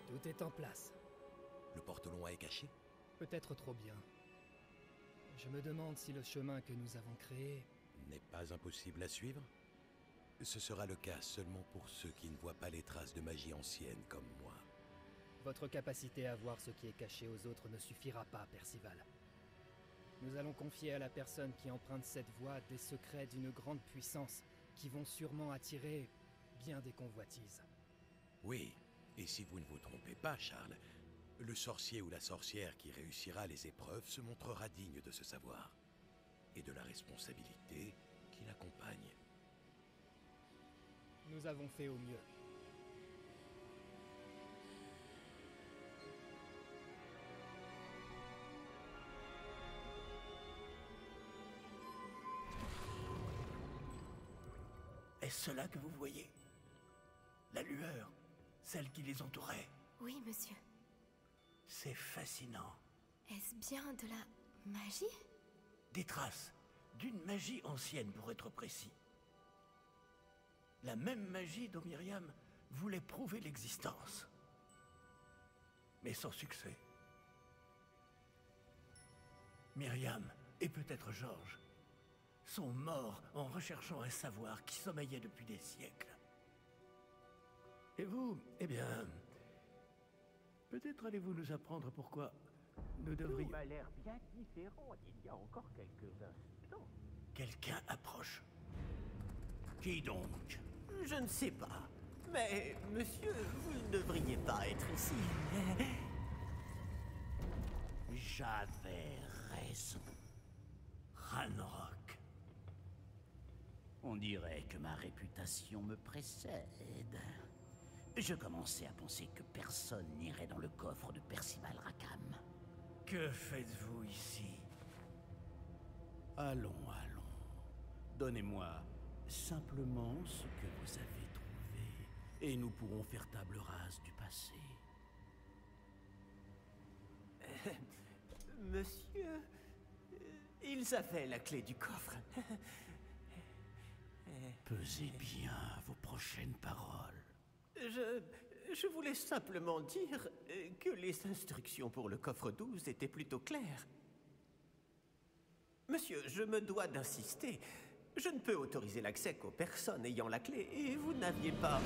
Tout est en place. Le porte-long est caché? Peut-être trop bien. Je me demande si le chemin que nous avons créé... N'est pas impossible à suivre? Ce sera le cas seulement pour ceux qui ne voient pas les traces de magie ancienne comme moi. Votre capacité à voir ce qui est caché aux autres ne suffira pas, Percival. Nous allons confier à la personne qui emprunte cette voie des secrets d'une grande puissance qui vont sûrement attirer bien des convoitises. Oui, et si vous ne vous trompez pas, Charles, le sorcier ou la sorcière qui réussira les épreuves se montrera digne de ce savoir et de la responsabilité qui l'accompagne. Nous avons fait au mieux. Est-ce cela que vous voyez? La lueur, celle qui les entourait. Oui, monsieur. C'est fascinant. Est-ce bien de la magie? Des traces d'une magie ancienne, pour être précis. La même magie dont Myriam voulait prouver l'existence. Mais sans succès. Myriam, et peut-être Georges, sont morts en recherchant un savoir qui sommeillait depuis des siècles. Et vous, eh bien, peut-être allez-vous nous apprendre pourquoi nous devrions... Tout m'a l'air bien différent il y a encore quelques instants. Quelqu'un approche. Qui donc? Je ne sais pas. Mais, monsieur, vous ne devriez pas être ici. J'avais raison. Ranrock. On dirait que ma réputation me précède. Je commençais à penser que personne n'irait dans le coffre de Percival Rackham. Que faites-vous ici? Allons, allons. Donnez-moi simplement ce que vous avez trouvé, et nous pourrons faire table rase du passé. Monsieur, ils avaient la clé du coffre. Pesez bien vos prochaines paroles. Je voulais simplement dire que les instructions pour le coffre 12 étaient plutôt claires. Monsieur, je me dois d'insister. Je ne peux autoriser l'accès qu'aux personnes ayant la clé, et vous n'aviez pas...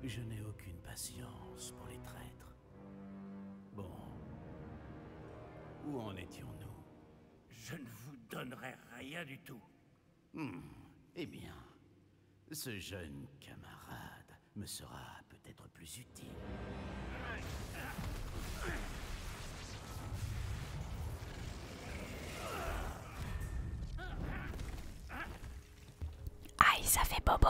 Je n'ai aucune patience pour les traîtres. Bon. Où en étions-nous? Je ne vous donnerai rien du tout. Eh bien, ce jeune camarade me sera peut-être plus utile. Aïe, ça fait bobo.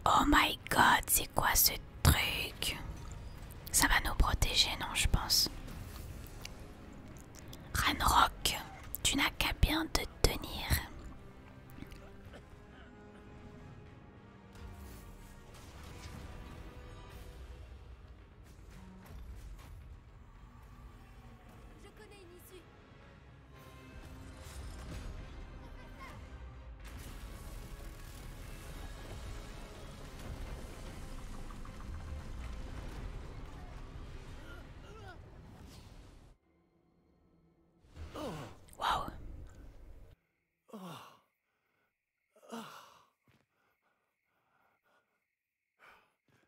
Oh my god, c'est quoi ce truc? Ça va nous protéger, non, je pense. Ranrock, tu n'as qu'à bien te tenir. Je connais une issue. Waouh.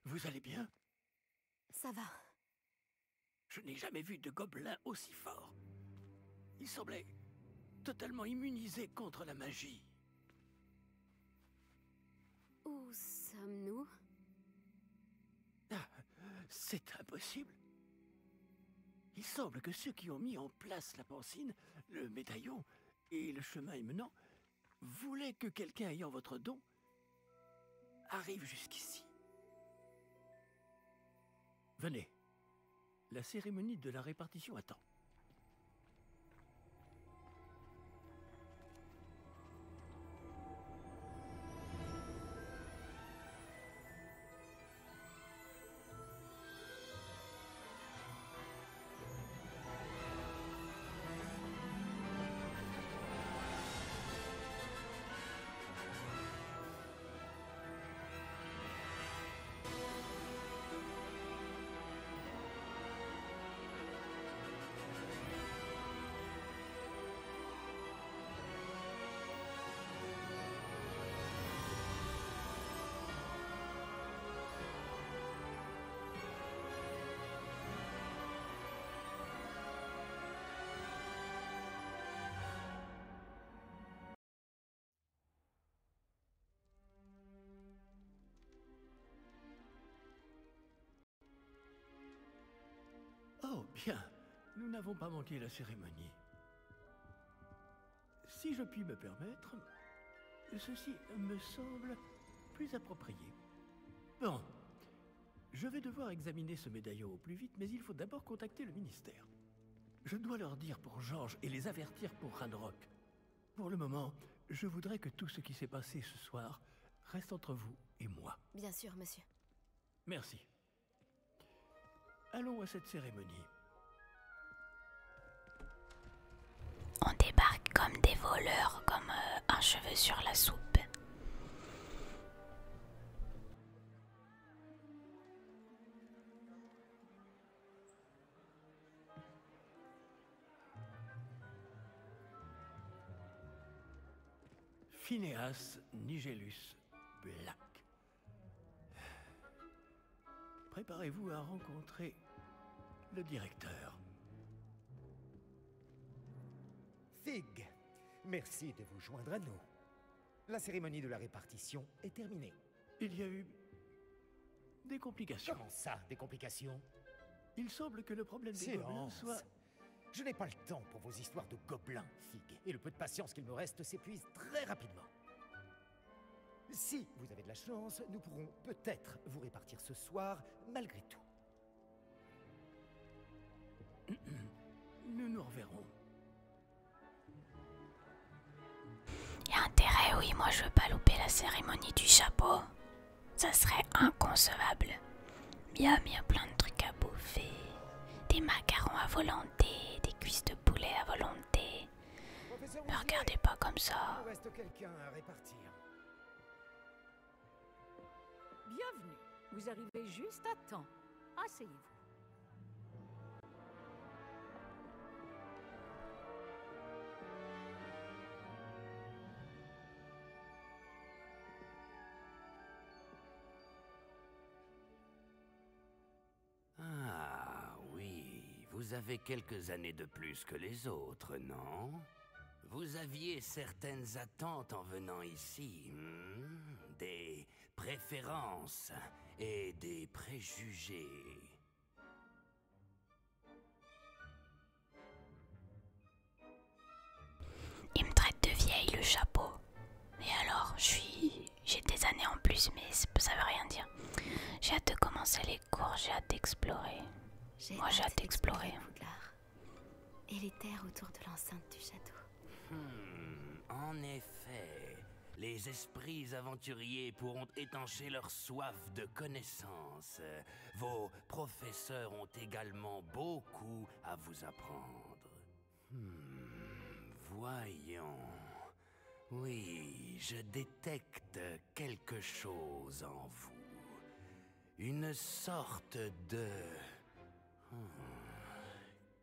Vous allez bien? Ça va. Je n'ai jamais vu de gobelin aussi fort. Il semblait totalement immunisé contre la magie. Où sommes-nous? C'est impossible. Il semble que ceux qui ont mis en place la pancine, le médaillon et le chemin émenant voulaient que quelqu'un ayant votre don arrive jusqu'ici. Venez. La cérémonie de la répartition attend. Bien, nous n'avons pas manqué la cérémonie. Si je puis me permettre, ceci me semble plus approprié. Bon, je vais devoir examiner ce médaillon au plus vite, mais il faut d'abord contacter le ministère. Je dois leur dire pour Georges et les avertir pour Ranrock. Pour le moment, je voudrais que tout ce qui s'est passé ce soir reste entre vous et moi. Bien sûr, monsieur. Merci. Allons à cette cérémonie. On débarque comme des voleurs, comme un cheveu sur la soupe. Phineas Nigellus Black. Préparez-vous à rencontrer le directeur. Fig, merci de vous joindre à nous. La cérémonie de la répartition est terminée. Il y a eu des complications. Comment ça, des complications? Il semble que le problème des gobelins soit... Je n'ai pas le temps pour vos histoires de gobelins, Fig, et le peu de patience qu'il me reste s'épuise très rapidement. Si vous avez de la chance, nous pourrons peut-être vous répartir ce soir, malgré tout. Nous nous reverrons. Il y a intérêt, oui, moi je veux pas louper la cérémonie du chapeau. Ça serait inconcevable. Bien plein de trucs à bouffer. Des macarons à volonté, des cuisses de poulet à volonté. Me regardez pas comme ça. Il reste quelqu'un à répartir. Bienvenue. Vous arrivez juste à temps. Asseyez-vous. Ah oui, vous avez quelques années de plus que les autres, non? Vous aviez certaines attentes en venant ici, des préférences et des préjugés. Il me traite de vieille, le chapeau. Et alors, j'ai des années en plus, mais ça veut rien dire. J'ai hâte de commencer les cours, j'ai hâte d'explorer. Moi, j'ai hâte d'explorer. Poudlard et les terres autour de l'enceinte du château. En effet, les esprits aventuriers pourront étancher leur soif de connaissances. Vos professeurs ont également beaucoup à vous apprendre. Voyons. Oui, je détecte quelque chose en vous. Une sorte de...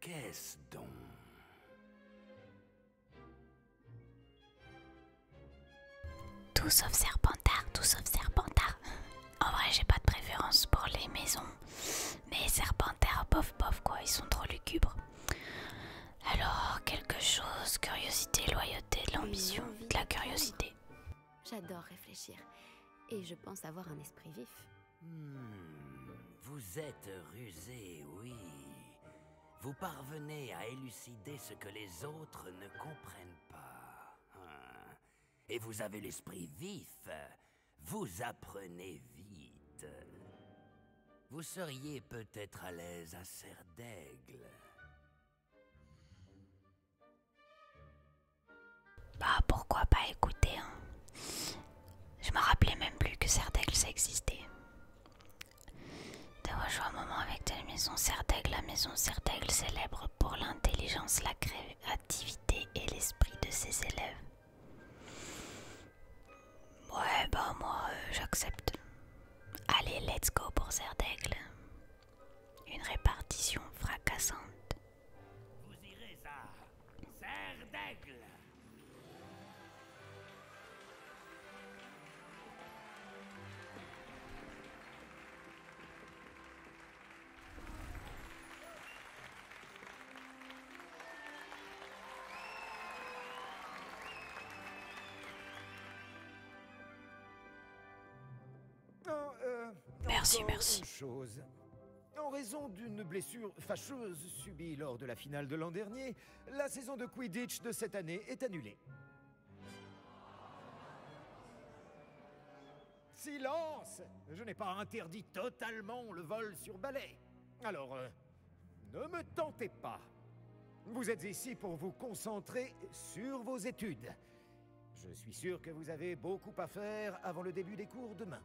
Qu'est-ce donc? Tout sauf Serpentard, tout sauf Serpentard. En vrai, j'ai pas de préférence pour les maisons. Mais Serpentard, bof, quoi, ils sont trop lugubres. Alors, quelque chose, curiosité, loyauté, de l'ambition, de la curiosité. J'adore réfléchir. Et je pense avoir un esprit vif. Vous êtes rusé, oui. Vous parvenez à élucider ce que les autres ne comprennent pas. Et vous avez l'esprit vif. Vous apprenez vite. Vous seriez peut-être à l'aise à Serre d'Aigle. Bah, pourquoi pas écouter, hein. Je me rappelais même plus que Serre d'Aigle ça existait. D'avoir joué un moment avec telle maison Serre d'Aigle, la maison Serre d'Aigle célèbre pour l'intelligence, la créativité et l'esprit de ses élèves. Ouais, bah moi, j'accepte. Allez, let's go pour Serre d'Aigle. Une répartition fracassante. Vous irez à Serre d'Aigle. Merci. Une chose. En raison d'une blessure fâcheuse subie lors de la finale de l'an dernier, la saison de Quidditch de cette année est annulée. Silence! Je n'ai pas interdit totalement le vol sur balai. Alors, ne me tentez pas. Vous êtes ici pour vous concentrer sur vos études. Je suis sûr que vous avez beaucoup à faire avant le début des cours demain.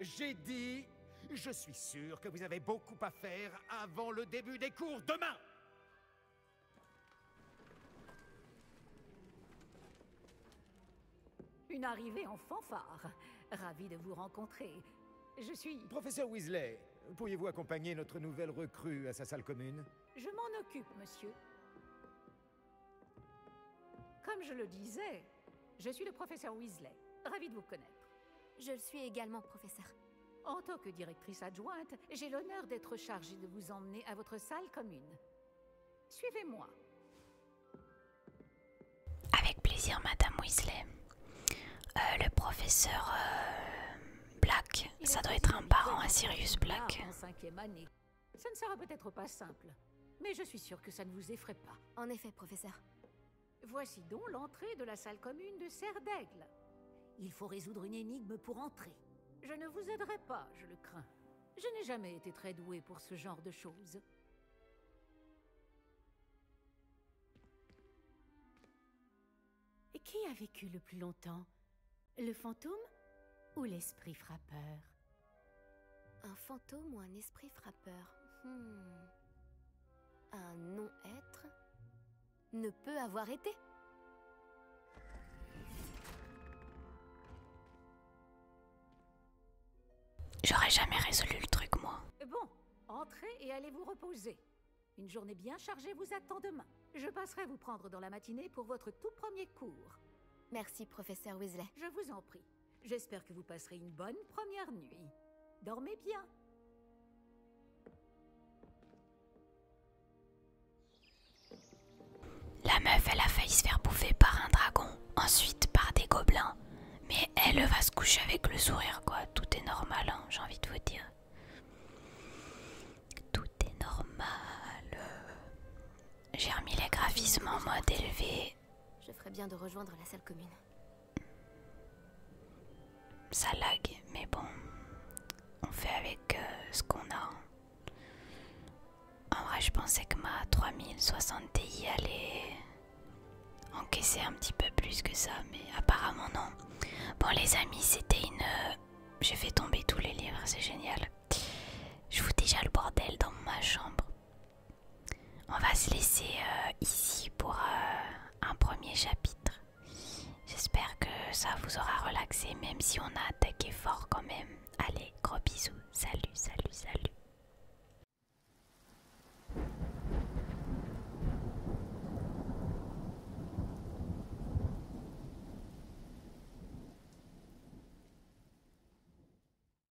J'ai dit, je suis sûr que vous avez beaucoup à faire avant le début des cours demain. Une arrivée en fanfare. Ravi de vous rencontrer. Je suis... Professeur Weasley, pourriez-vous accompagner notre nouvelle recrue à sa salle commune? Je m'en occupe, monsieur. Comme je le disais, je suis le professeur Weasley. Ravi de vous connaître. Je le suis également, professeur. En tant que directrice adjointe, j'ai l'honneur d'être chargée de vous emmener à votre salle commune. Suivez-moi. Avec plaisir, Madame Weasley. Le professeur Black, ça doit être un parent à Sirius Black. En 5e année. Ça ne sera peut-être pas simple, mais je suis sûre que ça ne vous effraie pas. En effet, professeur. Voici donc l'entrée de la salle commune de Serre d'Aigle. Il faut résoudre une énigme pour entrer. Je ne vous aiderai pas, je le crains. Je n'ai jamais été très douée pour ce genre de choses. Et qui a vécu le plus longtemps? Le fantôme ou l'esprit frappeur? Un fantôme ou un esprit frappeur? Un non-être ne peut avoir été. J'aurais jamais résolu le truc, moi. Bon, entrez et allez vous reposer. Une journée bien chargée vous attend demain. Je passerai vous prendre dans la matinée pour votre tout premier cours. Merci, professeur Weasley. Je vous en prie. J'espère que vous passerez une bonne première nuit. Dormez bien. La meuf, elle a failli se faire bouffer par un dragon, ensuite par des gobelins. Mais elle va se coucher avec le sourire, quoi. Tout est normal, hein, j'ai envie de vous dire. Tout est normal. J'ai remis les graphismes en mode élevé. Je ferais bien de rejoindre la salle commune. Ça lag, mais bon. On fait avec ce qu'on a. En vrai, je pensais que ma 3060 Ti allait encaisser un petit peu plus que ça, mais apparemment non. Bon les amis, c'était une... J'ai fait tomber tous les livres, c'est génial. Je fous déjà le bordel dans ma chambre. On va se laisser ici pour un premier chapitre. J'espère que ça vous aura relaxé, même si on a attaqué fort quand même. Allez, gros bisous. Salut, salut, salut.